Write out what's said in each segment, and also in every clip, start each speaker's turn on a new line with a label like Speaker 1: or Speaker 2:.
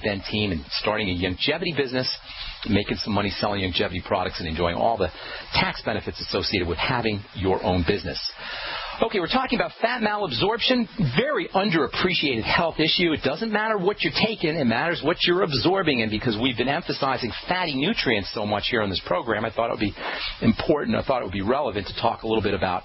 Speaker 1: Ben team and starting a longevity business, making some money selling longevity products and enjoying all the tax benefits associated with having your own business. Okay, we're talking about fat malabsorption, very underappreciated health issue. It doesn't matter what you're taking, it matters what you're absorbing. And because we've been emphasizing fatty nutrients so much here on this program, I thought it would be important, I thought it would be relevant to talk a little bit about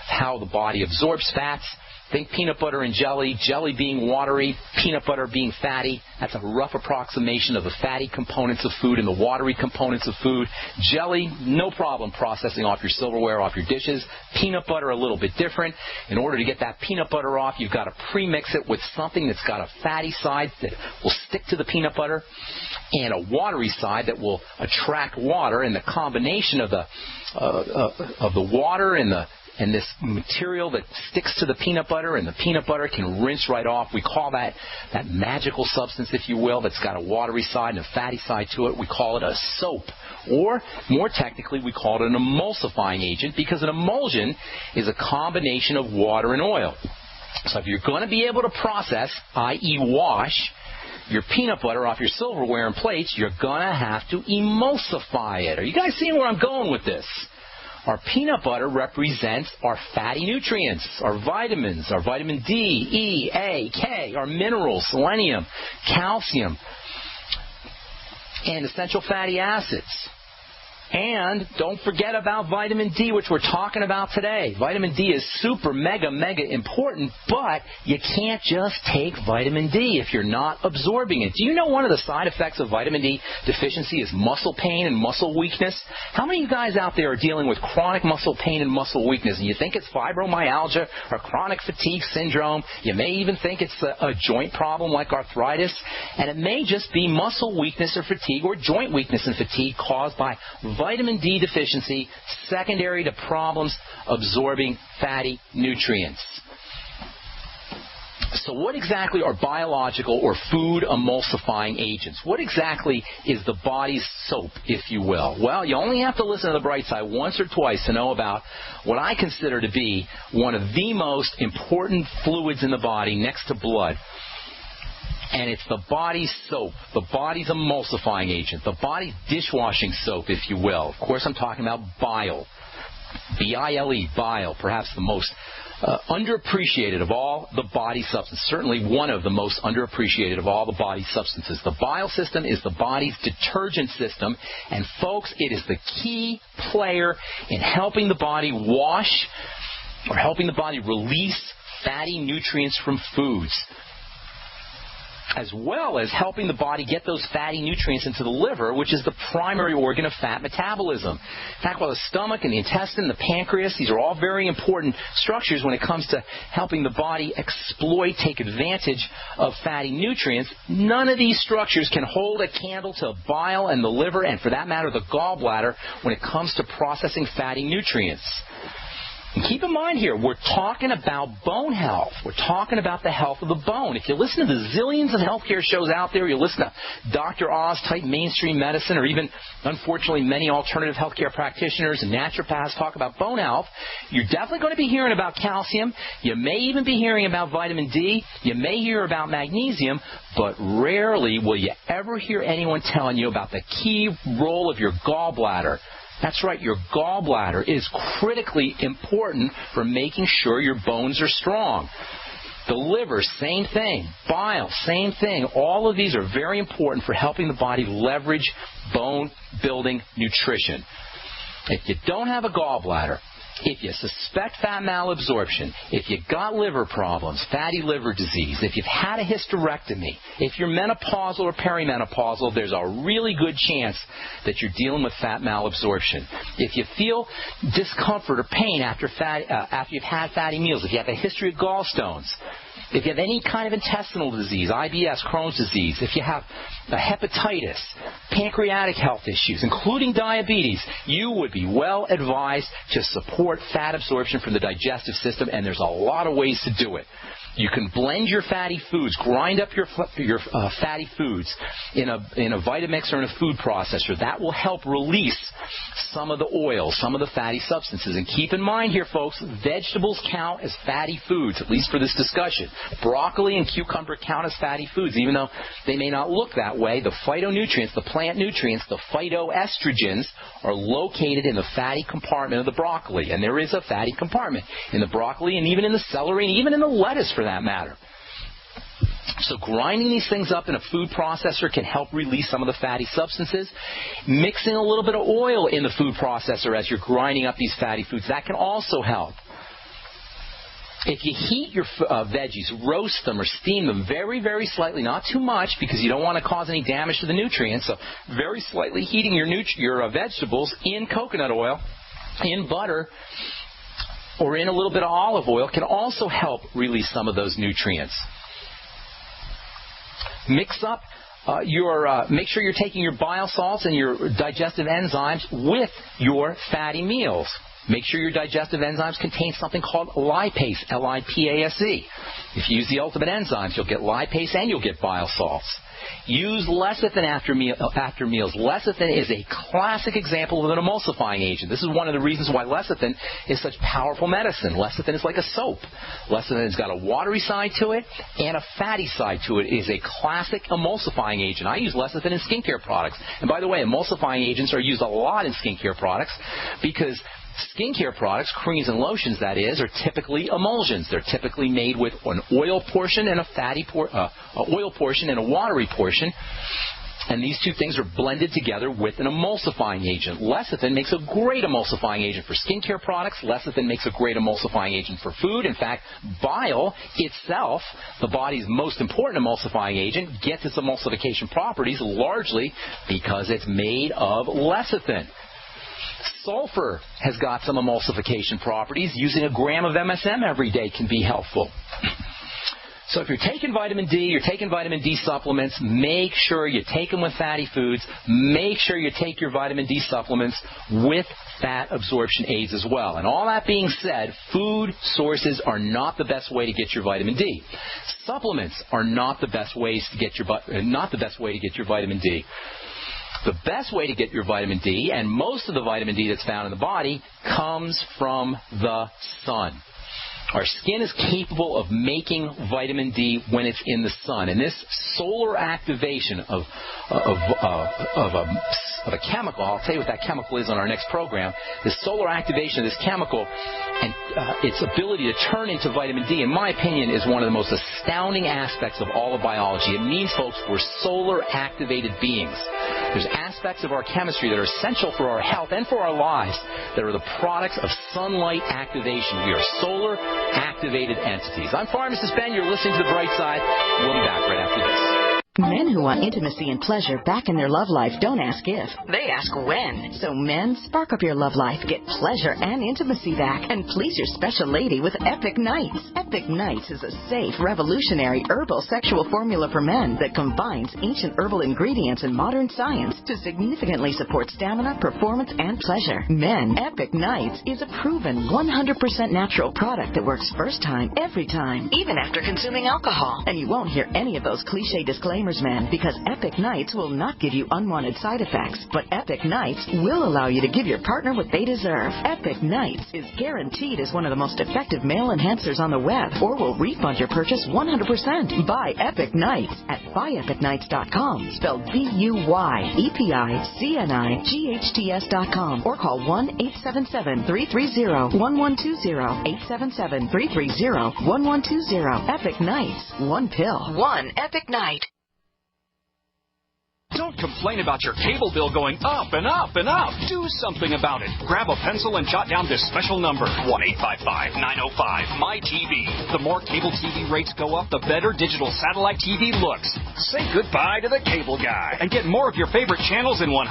Speaker 1: how the body absorbs fats. Think peanut butter and jelly, jelly being watery, peanut butter being fatty. That's a rough approximation of the fatty components of food and the watery components of food. Jelly, no problem processing off your silverware, off your dishes. Peanut butter, a little bit different. In order to get that peanut butter off, you've got to pre-mix it with something that's got a fatty side that will stick to the peanut butter and a watery side that will attract water. And the combination of the water and this material that sticks to the peanut butter, and the peanut butter can rinse right off. We call that magical substance, if you will, that's got a watery side and a fatty side to it. We call it a soap. Or, more technically, we call it an emulsifying agent, because an emulsion is a combination of water and oil. So if you're going to be able to process, i.e. wash, your peanut butter off your silverware and plates, you're going to have to emulsify it. Are you guys seeing where I'm going with this? Our peanut butter represents our fatty nutrients, our vitamins, our vitamin D, E, A, K, our minerals, selenium, calcium, and essential fatty acids. And don't forget about vitamin D, which we're talking about today. Vitamin D is super, mega important, but you can't just take vitamin D if you're not absorbing it. Do you know one of the side effects of vitamin D deficiency is muscle pain and muscle weakness? How many of you guys out there are dealing with chronic muscle pain and muscle weakness, and you think it's fibromyalgia or chronic fatigue syndrome? You may even think it's a joint problem like arthritis, and it may just be muscle weakness or fatigue or joint weakness and fatigue caused by vitamin D deficiency, secondary to problems absorbing fatty nutrients. So what exactly are biological or food emulsifying agents? What exactly is the body's soap, if you will? Well, you only have to listen to the Brightside once or twice to know about what I consider to be one of the most important fluids in the body next to blood. And it's the body's soap, the body's emulsifying agent, the body's dishwashing soap, if you will. Of course, I'm talking about bile. B-I-L-E, bile, perhaps the most underappreciated of all the body substances, certainly one of the most underappreciated of all the body substances. The bile system is the body's detergent system, and folks, it is the key player in helping the body wash or helping the body release fatty nutrients from foods, as well as helping the body get those fatty nutrients into the liver, which is the primary organ of fat metabolism. In fact, while the stomach and the intestine, the pancreas, these are all very important structures when it comes to helping the body exploit, take advantage of fatty nutrients, none of these structures can hold a candle to bile and the liver, and for that matter, the gallbladder, when it comes to processing fatty nutrients. And keep in mind here, we're talking about bone health. We're talking about the health of the bone. If you listen to the zillions of healthcare shows out there, you listen to Dr. Oz-type mainstream medicine, or even, unfortunately, many alternative healthcare practitioners and naturopaths talk about bone health, you're definitely going to be hearing about calcium. You may even be hearing about vitamin D. You may hear about magnesium, but rarely will you ever hear anyone telling you about the key role of your gallbladder. That's right, your gallbladder is critically important for making sure your bones are strong. The liver, same thing. Bile, same thing. All of these are very important for helping the body leverage bone-building nutrition. If you don't have a gallbladder, if you suspect fat malabsorption, if you've got liver problems, fatty liver disease, if you've had a hysterectomy, if you're menopausal or perimenopausal, there's a really good chance that you're dealing with fat malabsorption. If you feel discomfort or pain after you've had fatty meals, if you have a history of gallstones, if you have any kind of intestinal disease, IBS, Crohn's disease, if you have a hepatitis, pancreatic health issues, including diabetes, you would be well advised to support fat absorption from the digestive system, and there's a lot of ways to do it. You can blend your fatty foods, grind up your fatty foods in a Vitamix or in a food processor. That will help release some of the oil, some of the fatty substances. And keep in mind here, folks, vegetables count as fatty foods, at least for this discussion. Broccoli and cucumber count as fatty foods, even though they may not look that way. The phytonutrients, the plant nutrients, the phytoestrogens are located in the fatty compartment of the broccoli. And there is a fatty compartment in the broccoli and even in the celery and even in the lettuce for that matter. So grinding these things up in a food processor can help release some of the fatty substances. Mixing a little bit of oil in the food processor as you're grinding up these fatty foods, that can also help. If you heat your veggies, roast them or steam them very, very slightly, not too much because you don't want to cause any damage to the nutrients, so very slightly heating your vegetables in coconut oil, in butter, or in a little bit of olive oil can also help release some of those nutrients. Mix up make sure you're taking your bile salts and your digestive enzymes with your fatty meals. Make sure your digestive enzymes contain something called lipase, L-I-P-A-S-E. If you use the ultimate enzymes, you'll get lipase and you'll get bile salts. Use lecithin after meals. Lecithin is a classic example of an emulsifying agent. This is one of the reasons why lecithin is such powerful medicine. Lecithin is like a soap. Lecithin has got a watery side to it and a fatty side to it. It is a classic emulsifying agent. I use lecithin in skincare products. And by the way, emulsifying agents are used a lot in skincare products because skincare products, creams and lotions, that is, are typically emulsions. They're typically made with an oil portion and a oil portion and a watery portion. And these two things are blended together with an emulsifying agent. Lecithin makes a great emulsifying agent for skincare products. Lecithin makes a great emulsifying agent for food. In fact, bile itself, the body's most important emulsifying agent, gets its emulsification properties largely because it's made of lecithin. Sulfur has got some emulsification properties. Using a gram of MSM every day can be helpful. So if you're taking vitamin D, you're taking vitamin D supplements, make sure you take them with fatty foods. Make sure you take your vitamin D supplements with fat absorption aids as well. And all that being said, food sources are not the best way to get your vitamin D. Supplements are not the best way to get your vitamin D. The best way to get your vitamin D, and most of the vitamin D that's found in the body, comes from the sun. Our skin is capable of making vitamin D when it's in the sun. And this solar activation of a chemical, I'll tell you what that chemical is on our next program, this solar activation of this chemical and its ability to turn into vitamin D, in my opinion, is one of the most astounding aspects of all of biology. It means, folks, we're solar-activated beings. There's aspects of our chemistry that are essential for our health and for our lives that are the products of sunlight activation. We are solar-activated entities. I'm Pharmacist Ben. You're listening to The Brightside. We'll be back right after this.
Speaker 2: Men who want intimacy and pleasure back in their love life don't ask if, they ask when. So men, spark up your love life, get pleasure and intimacy back, and please your special lady with Epic Nights. Epic Nights is a safe, revolutionary herbal sexual formula for men that combines ancient herbal ingredients and modern science to significantly support stamina, performance, and pleasure. Men, Epic Nights is a proven 100% natural product that works first time, every time, even after consuming alcohol. And you won't hear any of those cliche disclaimers, men, because Epic Nights will not give you unwanted side effects, but Epic Nights will allow you to give your partner what they deserve. Epic Nights is guaranteed as one of the most effective male enhancers on the web, or will refund your purchase 100%. Buy Epic Nights at buyepicnights.com, spelled BUYEPICNIGHTS.com, or call 1-877-330-1120, 877-330-1120. Epic Nights, one pill, one Epic Night.
Speaker 3: Don't complain about your cable bill going up and up and up. Do something about it. Grab a pencil and jot down this special number, 1-855-905-MY-TV. The more cable TV rates go up, the better digital satellite TV looks. Say goodbye to the cable guy and get more of your favorite channels in 100%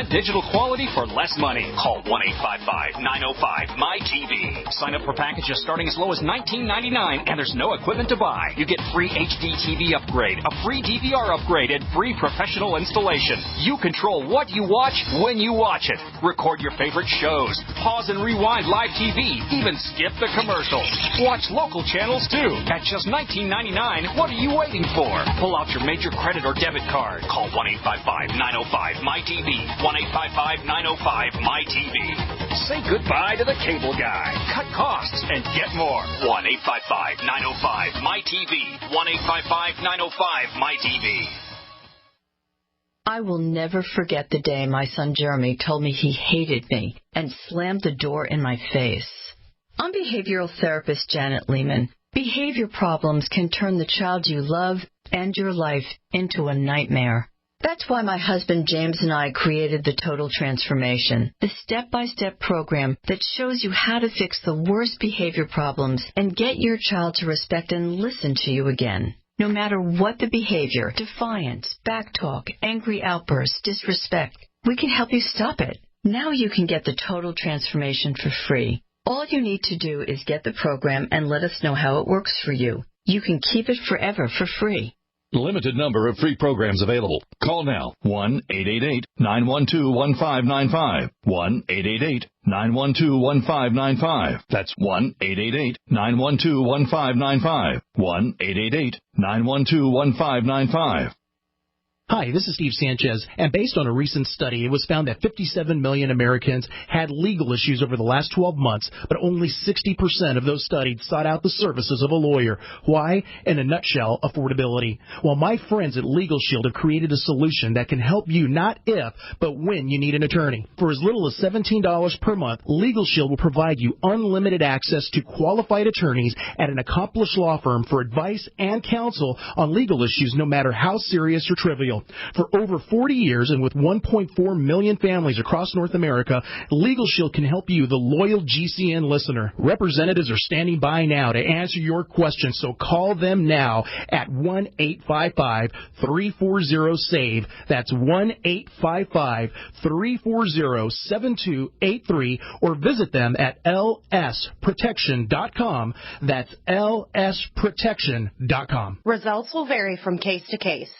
Speaker 3: digital quality for less money. Call 1-855-905-MY-TV. Sign up for packages starting as low as $19.99, and there's no equipment to buy. You get free HD TV upgrade, a free DVR upgrade, and free professional installation. You control what you watch when you watch it. Record your favorite shows. Pause and rewind live TV. Even skip the commercials. Watch local channels too. At just $19.99, what are you waiting for? Pull out your major credit or debit card. Call 1-855-905-MyTV. 1-855-905-MyTV. Say goodbye to the cable guy. Cut costs and get more. 1-855-905-MyTV. 1-855-905-MyTV.
Speaker 2: I will never forget the day my son Jeremy told me he hated me and slammed the door in my face. I'm behavioral therapist Janet Lehman. Behavior problems can turn the child you love and your life into a nightmare. That's why my husband James and I created the Total Transformation, the step-by-step program that shows you how to fix the worst behavior problems and get your child to respect and listen to you again. No matter what the behavior, defiance, backtalk, angry outbursts, disrespect, we can help you stop it. Now you can get the Total Transformation for free. All you need to do is get the program and let us know how it works for you. You can keep it forever for free.
Speaker 4: Limited number of free programs available. Call now. 1-888-912-1595. 1-888-912-1595. That's 1-888-912-1595. 1-888-912-1595.
Speaker 5: Hi, this is Steve Sanchez, and based on a recent study, it was found that 57 million Americans had legal issues over the last 12 months, but only 60% of those studied sought out the services of a lawyer. Why? In a nutshell, affordability. Well, my friends at Legal Shield have created a solution that can help you not if, but when you need an attorney. For as little as $17 per month, Legal Shield will provide you unlimited access to qualified attorneys at an accomplished law firm for advice and counsel on legal issues, no matter how serious or trivial. For over 40 years and with 1.4 million families across North America, Legal Shield can help you, the loyal GCN listener. Representatives are standing by now to answer your questions, so call them now at 1-855-340-SAVE. That's 1-855-340-7283, or visit them at lsprotection.com. That's lsprotection.com.
Speaker 6: Results will vary from case to case.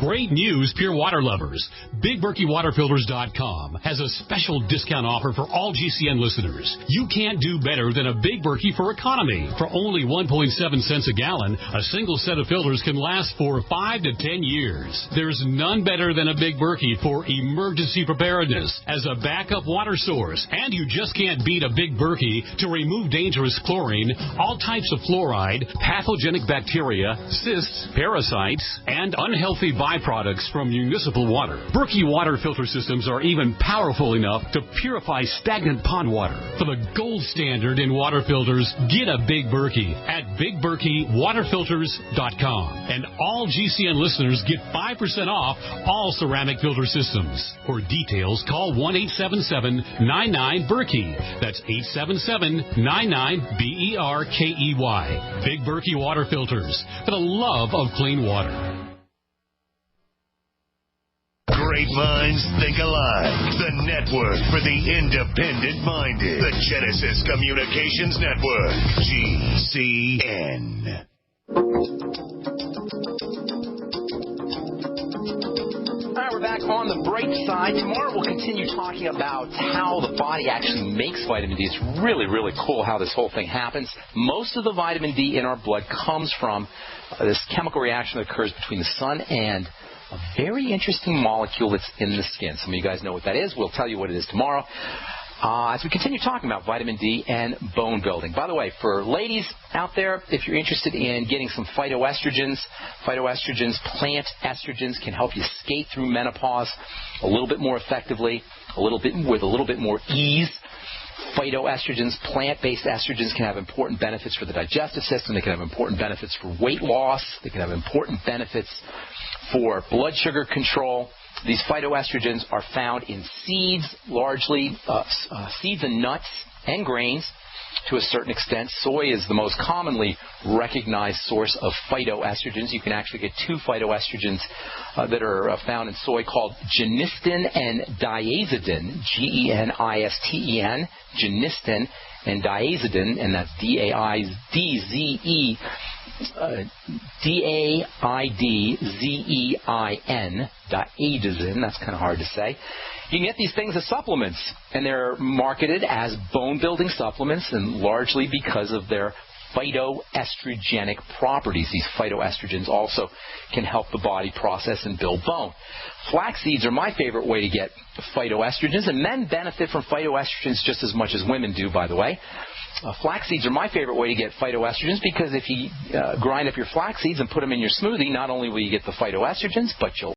Speaker 7: Great news, pure water lovers. BigBerkeyWaterFilters.com has a special discount offer for all GCN listeners. You can't do better than a Big Berkey for economy. For only 1.7 cents a gallon, a single set of filters can last for 5 to 10 years. There's none better than a Big Berkey for emergency preparedness as a backup water source. And you just can't beat a Big Berkey to remove dangerous chlorine, all types of fluoride, pathogenic bacteria, cysts, parasites, and unhealthy byproducts from municipal water. Berkey water filter systems are even powerful enough to purify stagnant pond water. For the gold standard in water filters, get a Big Berkey at BigBerkeyWaterFilters.com. And all GCN listeners get 5% off all ceramic filter systems. For details, call 1-877-99-BERKEY. That's 877-99-BERKEY. Big Berkey Water Filters, for the love of clean water.
Speaker 8: Great minds think alike. The network for the independent-minded. The Genesis Communications Network. GCN.
Speaker 1: All right, we're back on the bright side. Tomorrow we'll continue talking about how the body actually makes vitamin D. It's really, really cool how this whole thing happens. Most of the vitamin D in our blood comes from this chemical reaction that occurs between the sun and a very interesting molecule that's in the skin. Some of you guys know what that is. We'll tell you what it is tomorrow as we continue talking about vitamin D and bone building. By the way, for ladies out there, if you're interested in getting some phytoestrogens, plant estrogens can help you skate through menopause a little bit more effectively, with a little bit more ease. Phytoestrogens, plant-based estrogens, can have important benefits for the digestive system. They can have important benefits for weight loss. They can have important benefits for blood sugar control. These phytoestrogens are found in seeds, largely seeds and nuts and grains to a certain extent. Soy is the most commonly recognized source of phytoestrogens. You can actually get two phytoestrogens that are found in soy called genistin and diazidin, Genisten, genistin and diazidin, and that's D-A-I-D-Z-E. daidzein.adesin. That's kind of hard to say. You can get these things as supplements, and they're marketed as bone-building supplements, and largely because of their phytoestrogenic properties. These phytoestrogens also can help the body process and build bone. Flax seeds are my favorite way to get phytoestrogens, and men benefit from phytoestrogens just as much as women do, by the way. Flax seeds are my favorite way to get phytoestrogens because if you grind up your flax seeds and put them in your smoothie, not only will you get the phytoestrogens, but you'll